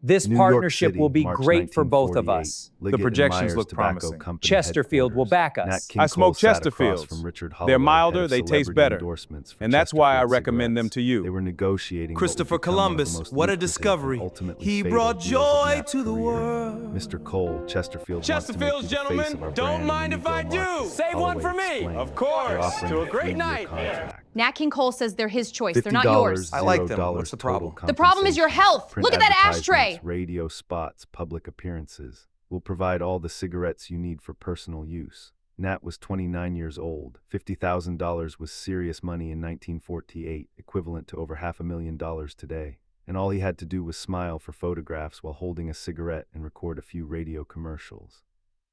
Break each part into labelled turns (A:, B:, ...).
A: This
B: New York
A: partnership will
B: City,
A: be
B: March
A: great for both of
B: 1948.
A: us.
B: Liggett and
C: projections
B: Myers
C: look
B: Tobacco
C: promising.
B: Company
A: Chesterfield will
B: headquarters.
A: back
B: Nat
A: us.
B: King
C: I
B: Cole
C: smoke
B: sat across
C: Chesterfields.
B: from Richard
C: They're
B: Holloway,
C: milder,
B: head of
C: they taste
B: celebrity
C: better.
B: endorsements for
C: And that's why I
B: Chesterfield
C: recommend them
B: cigarettes.
C: to you.
B: They were negotiating
D: Christopher
B: what would become one of the
D: Columbus,
B: most
D: what a
B: lucrative and
D: discovery.
B: ultimately
D: He
B: fatal
D: brought
B: deals of
D: joy
B: Nat's
D: to the
B: career.
D: world.
B: Mr. Cole, Chesterfield wants to make you
C: Chesterfields,
B: the face of our
C: gentlemen,
B: brand
C: don't
B: in
C: mind
B: the
C: if I
B: Negro
C: do.
B: market.
C: Save one
B: Holloway
C: for me.
B: explained.
C: Of course,
B: They're offering
C: to a great
B: 3-year
C: night.
B: contract.
E: Nat King Cole says they're his choice. They're not
B: $50,
E: yours.
D: I like them.
B: $0
D: What's the
B: total
D: problem?
E: The problem is your
B: compensation.
E: health.
B: Print
E: Look at that
B: advertisements,
E: ashtray.
B: radio spots, public appearances. We'll provide all the cigarettes you need for personal use. Nat was 29 years old. $50,000 was serious money in 1948, equivalent to over $500,000 today. And all he had to do was smile for photographs while holding a cigarette and record a few radio commercials.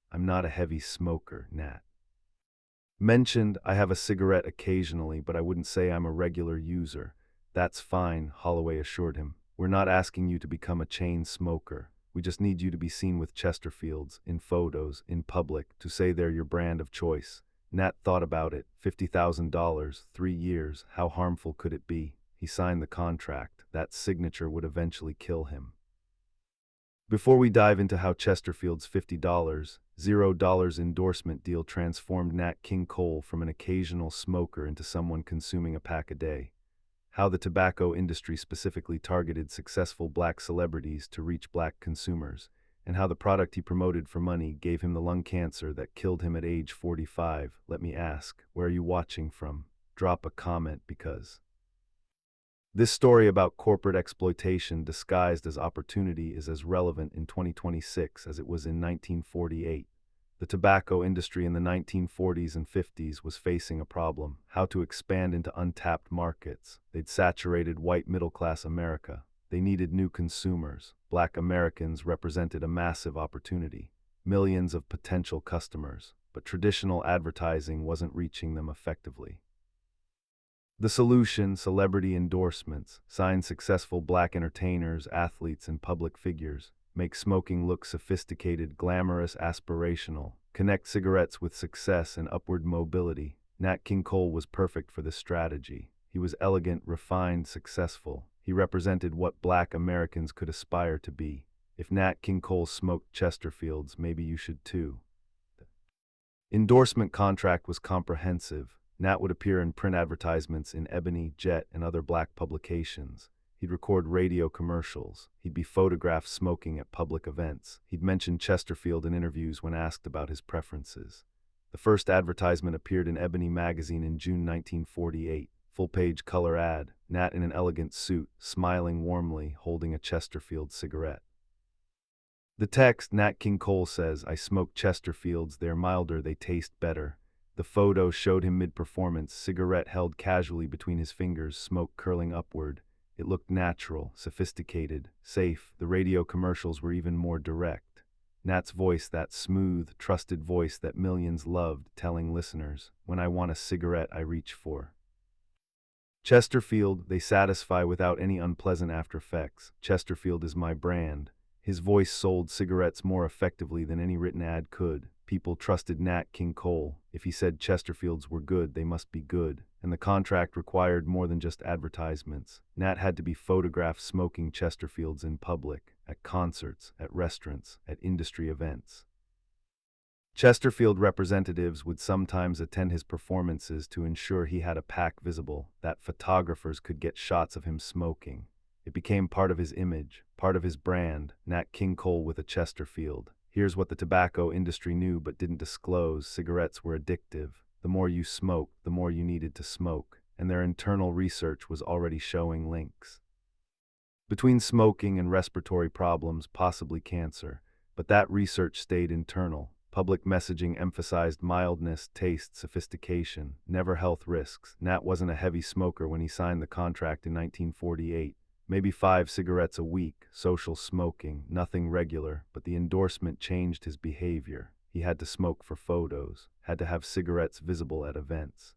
B: I'm not a heavy smoker, Nat mentioned. I have a cigarette occasionally, but I wouldn't say I'm a regular user. That's fine, Holloway assured him. We're not asking you to become a chain smoker. We just need you to be seen with Chesterfields, in photos, in public, to say they're your brand of choice. Nat thought about it. $50,000, 3 years, how harmful could it be? He signed the contract. That signature would eventually kill him. Before we dive into how Chesterfield's $50, $0 endorsement deal transformed Nat King Cole from an occasional smoker into someone consuming a pack a day, how the tobacco industry specifically targeted successful black celebrities to reach black consumers, and how the product he promoted for money gave him the lung cancer that killed him at age 45, let me ask, where are you watching from? Drop a comment because this story about corporate exploitation disguised as opportunity is as relevant in 2026 as it was in 1948. The tobacco industry in the 1940s and 50s was facing a problem: how to expand into untapped markets. They'd saturated white middle-class America. They needed new consumers. Black Americans represented a massive opportunity, millions of potential customers, but traditional advertising wasn't reaching them effectively. The solution: celebrity endorsements. Sign successful black entertainers, athletes, and public figures. Make smoking look sophisticated, glamorous, aspirational. Connect cigarettes with success and upward mobility. Nat King Cole was perfect for this strategy. He was elegant, refined, successful. He represented what black Americans could aspire to be. If Nat King Cole smoked Chesterfields, maybe you should too. The endorsement contract was comprehensive. Nat would appear in print advertisements in Ebony, Jet, and other black publications. He'd record radio commercials. He'd be photographed smoking at public events. He'd mention Chesterfield in interviews when asked about his preferences. The first advertisement appeared in Ebony magazine in June 1948. Full-page color ad, Nat in an elegant suit, smiling warmly, holding a Chesterfield cigarette. The text: Nat King Cole says, "I smoke Chesterfields, they're milder, they taste better." The photo showed him mid-performance, cigarette held casually between his fingers, smoke curling upward. It looked natural, sophisticated, safe. The radio commercials were even more direct. Nat's voice, that smooth, trusted voice that millions loved, telling listeners, "When I want a cigarette, I reach for Chesterfield. They satisfy without any unpleasant after-effects. Chesterfield is my brand." His voice sold cigarettes more effectively than any written ad could. People trusted Nat King Cole. If he said Chesterfields were good, they must be good. And the contract required more than just advertisements. Nat had to be photographed smoking Chesterfields in public, at concerts, at restaurants, at industry events. Chesterfield representatives would sometimes attend his performances to ensure he had a pack visible, that photographers could get shots of him smoking. It became part of his image, part of his brand: Nat King Cole with a Chesterfield. Here's what the tobacco industry knew but didn't disclose: cigarettes were addictive. The more you smoked, the more you needed to smoke, and their internal research was already showing links between smoking and respiratory problems, possibly cancer. But that research stayed internal. Public messaging emphasized mildness, taste, sophistication, never health risks. Nat wasn't a heavy smoker when he signed the contract in 1948. Maybe 5 cigarettes a week, social smoking, nothing regular, but the endorsement changed his behavior. He had to smoke for photos, had to have cigarettes visible at events,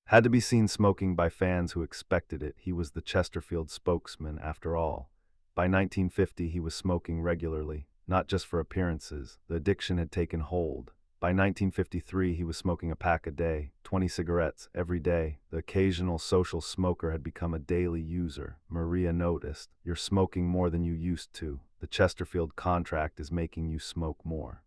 B: had to be seen smoking by fans who expected it. He was the Chesterfield spokesman, after all. By 1950, he was smoking regularly, not just for appearances. The addiction had taken hold. By 1953, he was smoking a pack a day, 20 cigarettes every day. The occasional social smoker had become a daily user. Maria noticed, "You're smoking more than you used to. The Chesterfield contract is making you smoke more."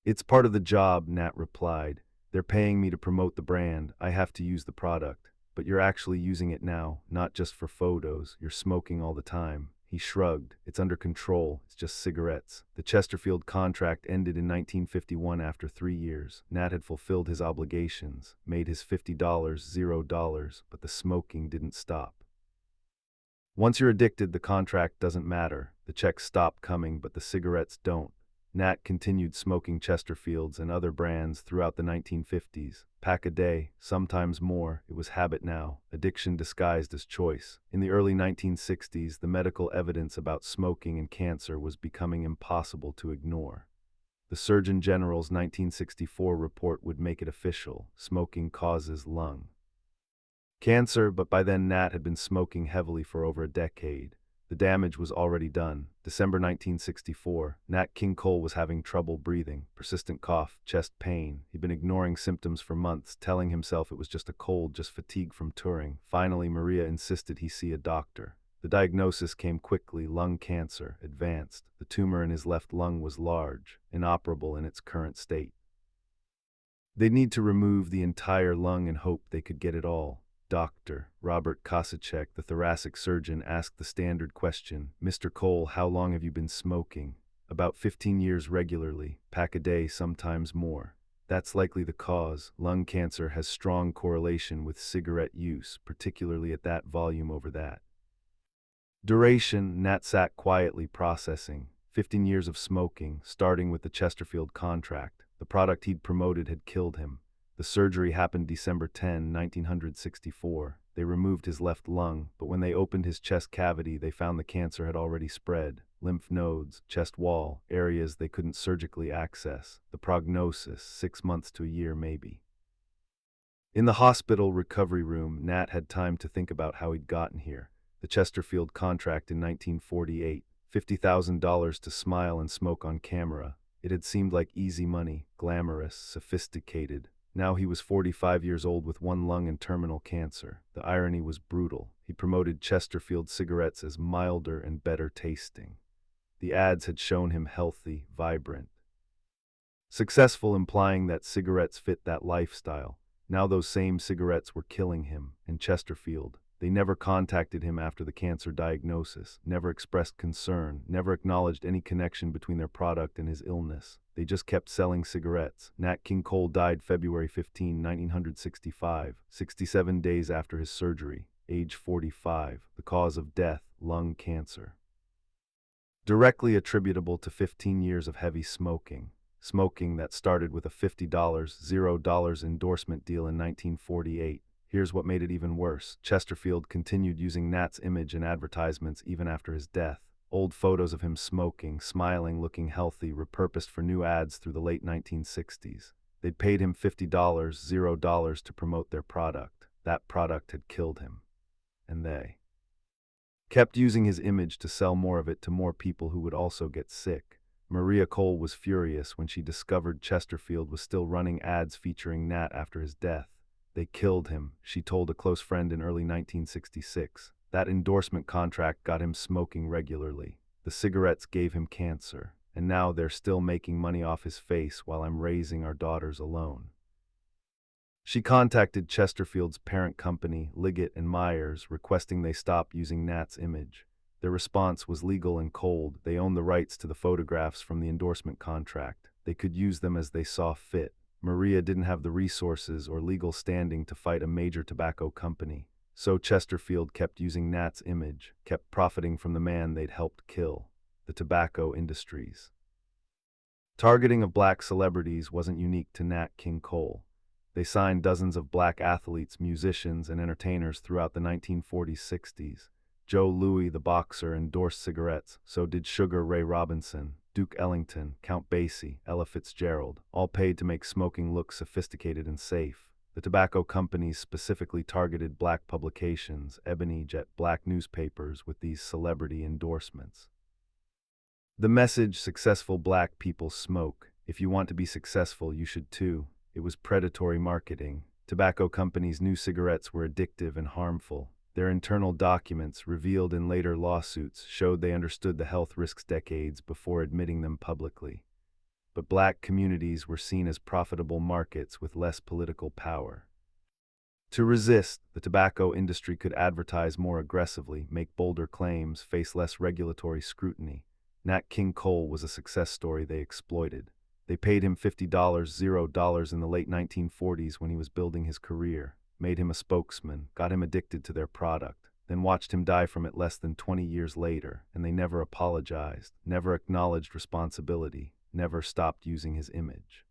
B: "It's part of the job," Nat replied. "They're paying me to promote the brand. I have to use the product. But you're actually using it now, not just for photos. You're smoking all the time." He shrugged. "It's under control. It's just cigarettes." The Chesterfield contract ended in 1951 after 3 years. Nat had fulfilled his obligations, made his $50, $0, but the smoking didn't stop. Once you're addicted, the contract doesn't matter. The checks stop coming, but the cigarettes don't. Nat continued smoking Chesterfields and other brands throughout the 1950s. Pack a day, sometimes more. It was habit now, addiction disguised as choice. In the early 1960s, the medical evidence about smoking and cancer was becoming impossible to ignore. The Surgeon General's 1964 report would make it official: smoking causes lung cancer, but by then Nat had been smoking heavily for over a decade. The damage was already done. December 1964, Nat King Cole was having trouble breathing, persistent cough, chest pain. He'd been ignoring symptoms for months, telling himself it was just a cold, just fatigue from touring. Finally, Maria insisted he see a doctor. The diagnosis came quickly: lung cancer, advanced. The tumor in his left lung was large, inoperable in its current state. They'd need to remove the entire lung and hope they could get it all. Dr. Robert Kosacek, the thoracic surgeon, asked the standard question, "Mr. Cole, how long have you been smoking?" "About 15 years regularly, pack a day, sometimes more." "That's likely the cause. Lung cancer has strong correlation with cigarette use, particularly at that volume over that duration." Nat sat quietly processing. 15 years of smoking, starting with the Chesterfield contract. The product he'd promoted had killed him. The surgery happened December 10, 1964. They removed his left lung, but when they opened his chest cavity, they found the cancer had already spread. Lymph nodes, chest wall, areas they couldn't surgically access. The prognosis: 6 months to a year, maybe. In the hospital recovery room, Nat had time to think about how he'd gotten here. The Chesterfield contract in 1948, $50,000 to smile and smoke on camera. It had seemed like easy money, glamorous, sophisticated. Now he was 45 years old with one lung and terminal cancer. The irony was brutal. He promoted Chesterfield cigarettes as milder and better tasting. The ads had shown him healthy, vibrant, successful, implying that cigarettes fit that lifestyle. Now those same cigarettes were killing him. And Chesterfield, they never contacted him after the cancer diagnosis, never expressed concern, never acknowledged any connection between their product and his illness. They just kept selling cigarettes. Nat King Cole died February 15, 1965, 67 days after his surgery, age 45. The cause of death: lung cancer. Directly attributable to 15 years of heavy smoking. Smoking that started with a $50, $0 endorsement deal in 1948. Here's what made it even worse. Chesterfield continued using Nat's image in advertisements even after his death. Old photos of him smoking, smiling, looking healthy, repurposed for new ads through the late 1960s. They'd paid him $50, $0 to promote their product. That product had killed him. And they kept using his image to sell more of it to more people who would also get sick. Maria Cole was furious when she discovered Chesterfield was still running ads featuring Nat after his death. "They killed him," she told a close friend in early 1966. "That endorsement contract got him smoking regularly. The cigarettes gave him cancer. And now they're still making money off his face while I'm raising our daughters alone." She contacted Chesterfield's parent company, Liggett and Myers, requesting they stop using Nat's image. Their response was legal and cold. They owned the rights to the photographs from the endorsement contract. They could use them as they saw fit. Maria didn't have the resources or legal standing to fight a major tobacco company. So Chesterfield kept using Nat's image, kept profiting from the man they'd helped kill: the tobacco industries. Targeting of black celebrities wasn't unique to Nat King Cole. They signed dozens of black athletes, musicians, and entertainers throughout the 1940s-60s. Joe Louis, the boxer, endorsed cigarettes. So did Sugar Ray Robinson, Duke Ellington, Count Basie, Ella Fitzgerald, all paid to make smoking look sophisticated and safe. The tobacco companies specifically targeted black publications, Ebony and Jet, black newspapers, with these celebrity endorsements. The message: successful black people smoke. If you want to be successful, you should too. It was predatory marketing. Tobacco companies knew cigarettes were addictive and harmful. Their internal documents, revealed in later lawsuits, showed they understood the health risks decades before admitting them publicly. But black communities were seen as profitable markets with less political power. To resist, the tobacco industry could advertise more aggressively, make bolder claims, face less regulatory scrutiny. Nat King Cole was a success story they exploited. They paid him $50 in the late 1940s when he was building his career, made him a spokesman, got him addicted to their product, then watched him die from it less than 20 years later, and they never apologized, never acknowledged responsibility, never stopped using his image.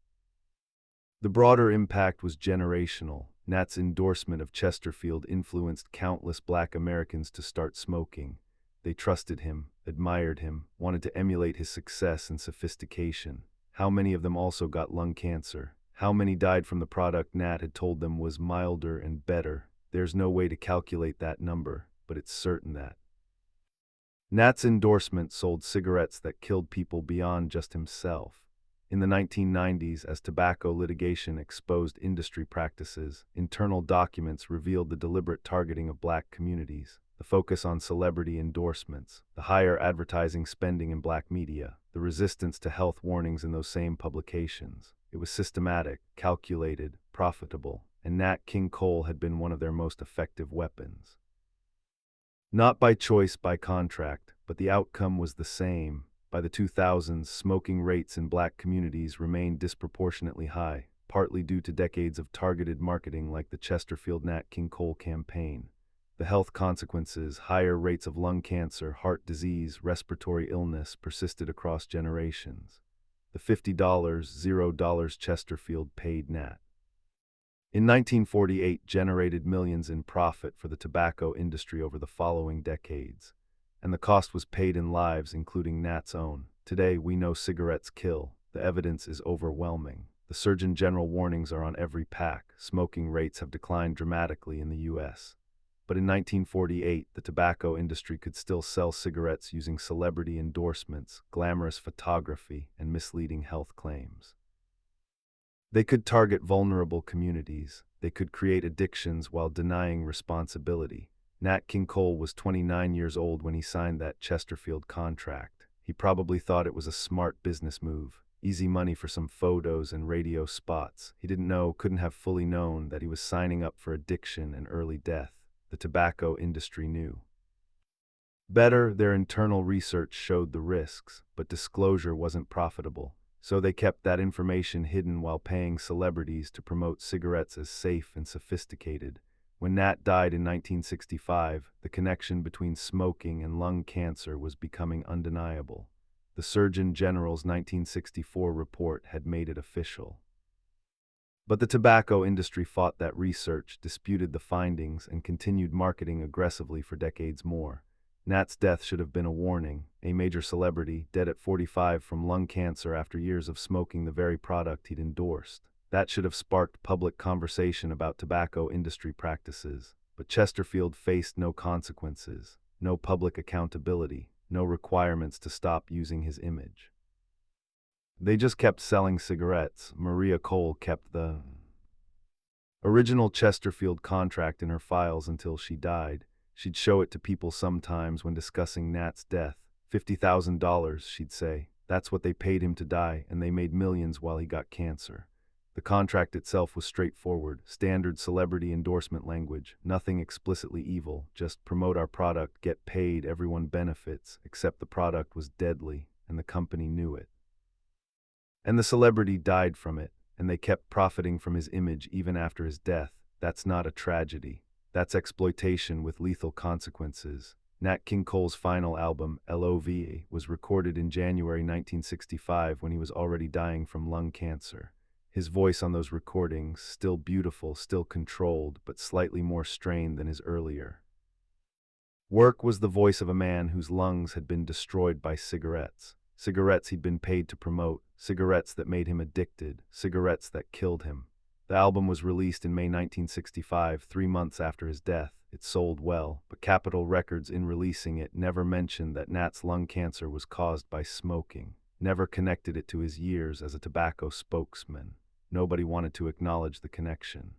B: The broader impact was generational. Nat's endorsement of Chesterfield influenced countless black Americans to start smoking. They trusted him, admired him, wanted to emulate his success and sophistication. How many of them also got lung cancer? How many died from the product Nat had told them was milder and better? There's no way to calculate that number, but it's certain that Nat's endorsement sold cigarettes that killed people beyond just himself. In the 1990s, as tobacco litigation exposed industry practices, internal documents revealed the deliberate targeting of black communities, the focus on celebrity endorsements, the higher advertising spending in black media, the resistance to health warnings in those same publications. It was systematic, calculated, profitable, and Nat King Cole had been one of their most effective weapons. Not by choice, by contract, but the outcome was the same. By the 2000s, smoking rates in black communities remained disproportionately high, partly due to decades of targeted marketing like the Chesterfield Nat King Cole campaign. The health consequences, higher rates of lung cancer, heart disease, respiratory illness, persisted across generations. The $50 Chesterfield paid Nat in 1948 generated millions in profit for the tobacco industry over the following decades. And the cost was paid in lives, including Nat's own. Today, we know cigarettes kill. The evidence is overwhelming. The Surgeon General warnings are on every pack. Smoking rates have declined dramatically in the U.S. But in 1948, the tobacco industry could still sell cigarettes using celebrity endorsements, glamorous photography, and misleading health claims. They could target vulnerable communities. They could create addictions while denying responsibility. Nat King Cole was 29 years old when he signed that Chesterfield contract. He probably thought it was a smart business move, easy money for some photos and radio spots. He couldn't have fully known that he was signing up for addiction and early death. The tobacco industry knew. Better, their internal research showed the risks, but disclosure wasn't profitable. So they kept that information hidden while paying celebrities to promote cigarettes as safe and sophisticated. When Nat died in 1965, the connection between smoking and lung cancer was becoming undeniable. The Surgeon General's 1964 report had made it official. But the tobacco industry fought that research, disputed the findings, and continued marketing aggressively for decades more. Nat's death should have been a warning. A major celebrity, dead at 45 from lung cancer after years of smoking the very product he'd endorsed. That should have sparked public conversation about tobacco industry practices. But Chesterfield faced no consequences, no public accountability, no requirements to stop using his image. They just kept selling cigarettes. Maria Cole kept the original Chesterfield contract in her files until she died. She'd show it to people sometimes when discussing Nat's death. $50,000, she'd say. That's what they paid him to die, and they made millions while he got cancer. The contract itself was straightforward, standard celebrity endorsement language, nothing explicitly evil, just promote our product, get paid, everyone benefits, except the product was deadly, and the company knew it. And the celebrity died from it, and they kept profiting from his image even after his death. That's not a tragedy. That's exploitation with lethal consequences. Nat King Cole's final album, L.O.V.E., was recorded in January 1965 when he was already dying from lung cancer. His voice on those recordings, still beautiful, still controlled, but slightly more strained than his earlier work, was the voice of a man whose lungs had been destroyed by cigarettes. Cigarettes he'd been paid to promote, cigarettes that made him addicted, cigarettes that killed him. The album was released in May 1965, 3 months after his death. It sold well, but Capitol Records in releasing it never mentioned that Nat's lung cancer was caused by smoking. never connected it to his years as a tobacco spokesman. Nobody wanted to acknowledge the connection.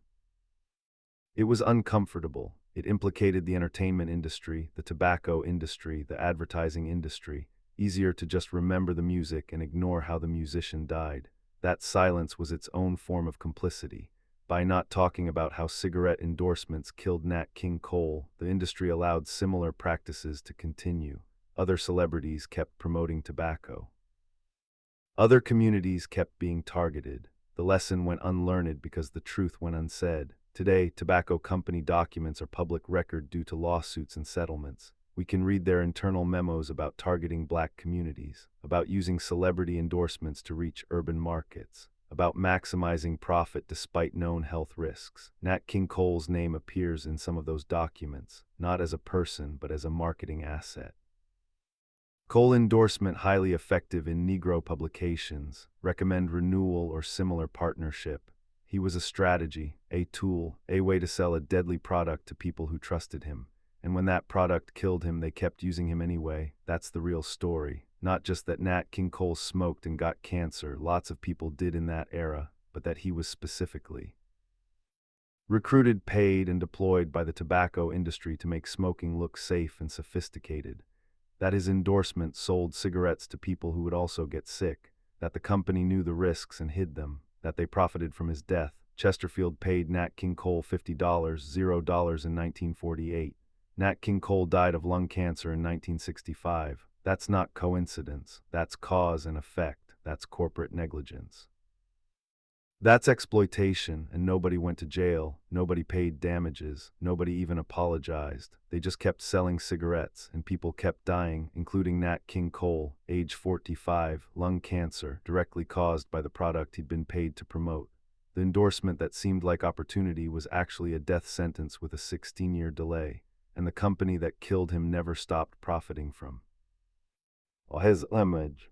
B: It was uncomfortable. It implicated the entertainment industry, the tobacco industry, the advertising industry. Easier to just remember the music and ignore how the musician died. That silence was its own form of complicity. By not talking about how cigarette endorsements killed Nat King Cole, the industry allowed similar practices to continue. Other celebrities kept promoting tobacco. Other communities kept being targeted. The lesson went unlearned because the truth went unsaid. Today, tobacco company documents are public record due to lawsuits and settlements. We can read their internal memos about targeting black communities, about using celebrity endorsements to reach urban markets, about maximizing profit despite known health risks. Nat King Cole's name appears in some of those documents, not as a person but as a marketing asset. Cole endorsement highly effective in Negro publications, recommend renewal or similar partnership. He was a strategy, a tool, a way to sell a deadly product to people who trusted him. And when that product killed him, they kept using him anyway. That's the real story. Not just that Nat King Cole smoked and got cancer, lots of people did in that era, but that he was specifically recruited, paid, and deployed by the tobacco industry to make smoking look safe and sophisticated. That his endorsement sold cigarettes to people who would also get sick, that the company knew the risks and hid them, that they profited from his death. Chesterfield paid Nat King Cole $50, $0 in 1948. Nat King Cole died of lung cancer in 1965. That's not coincidence. That's cause and effect. That's corporate negligence. That's exploitation, and nobody went to jail, nobody paid damages, nobody even apologized. They just kept selling cigarettes, and people kept dying, including Nat King Cole, age 45, lung cancer, directly caused by the product he'd been paid to promote. The endorsement that seemed like opportunity was actually a death sentence with a 16-year delay, and the company that killed him never stopped profiting from his image.